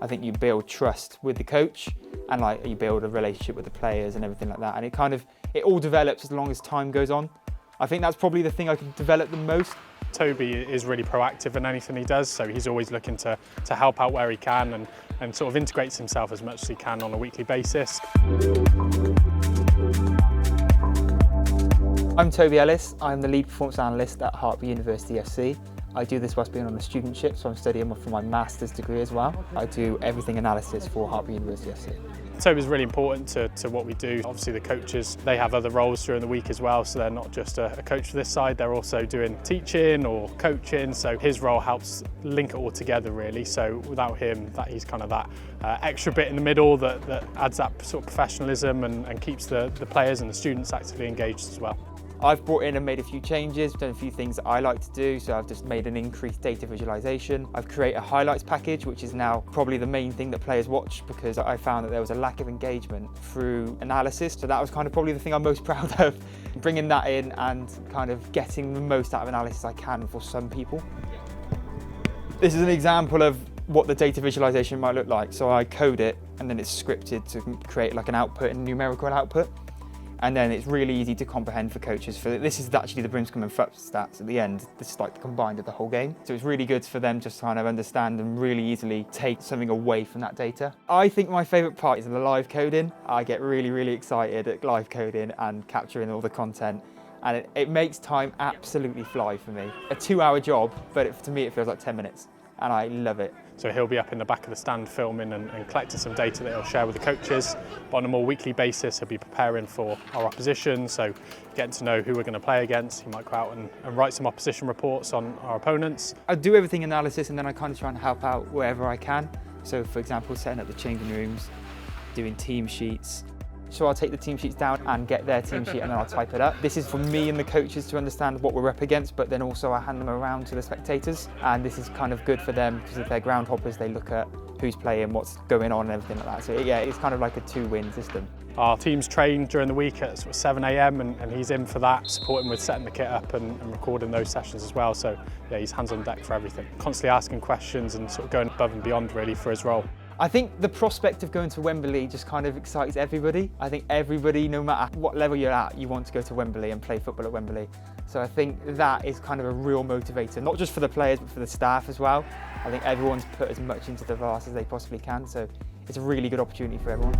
I think you build trust with the coach and like you build a relationship with the players and everything like that. And it all develops as long as time goes on. I think that's probably the thing I can develop the most. Toby is really proactive in anything he does, so he's always looking to help out where he can and sort of integrates himself as much as he can on a weekly basis. I'm Toby Ellis. I'm the lead performance analyst at Hartpury University FC. I do this whilst being on a studentship, so I'm studying for my master's degree as well. I do everything analysis for Hartpury University FC. Toby's really important to what we do. Obviously the coaches, they have other roles during the week as well, so they're not just a coach for this side, they're also doing teaching or coaching, so his role helps link it all together really. So without him, he's kind of that extra bit in the middle that adds that sort of professionalism and keeps the players and the students actively engaged as well. I've brought in and made a few changes, done a few things that I like to do, so I've just made an increased data visualization. I've created a highlights package, which is now probably the main thing that players watch because I found that there was a lack of engagement through analysis, so that was kind of probably the thing I'm most proud of, bringing that in and kind of getting the most out of analysis I can for some people. This is an example of what the data visualization might look like. So I code it and then it's scripted to create like an output and numerical output. And then it's really easy to comprehend for coaches. This is actually the Brimscombe and Fup stats at the end. This is like the combined of the whole game. So it's really good for them just to kind of understand and really easily take something away from that data. I think my favourite part is the live coding. I get really, really excited at live coding and capturing all the content. And it makes time absolutely fly for me. A 2-hour job, but to me it feels like 10 minutes. And I love it. So he'll be up in the back of the stand filming and collecting some data that he'll share with the coaches. But on a more weekly basis, he'll be preparing for our opposition, so getting to know who we're going to play against. He might go out and write some opposition reports on our opponents. I do everything analysis and then I kind of try and help out wherever I can. So for example, setting up the changing rooms, doing team sheets. So I'll take the team sheets down and get their team sheet and then I'll type it up. This is for me and the coaches to understand what we're up against, but then also I hand them around to the spectators. And this is kind of good for them because if they're ground hoppers, they look at who's playing, what's going on and everything like that. So yeah, it's kind of like a 2-win system. Our teams train during the week at sort of 7 AM and he's in for that, supporting with setting the kit up and recording those sessions as well. So yeah, he's hands on deck for everything. Constantly asking questions and sort of going above and beyond really for his role. I think the prospect of going to Wembley just kind of excites everybody. I think everybody, no matter what level you're at, you want to go to Wembley and play football at Wembley. So I think that is kind of a real motivator, not just for the players, but for the staff as well. I think everyone's put as much into the Vars as they possibly can, so it's a really good opportunity for everyone.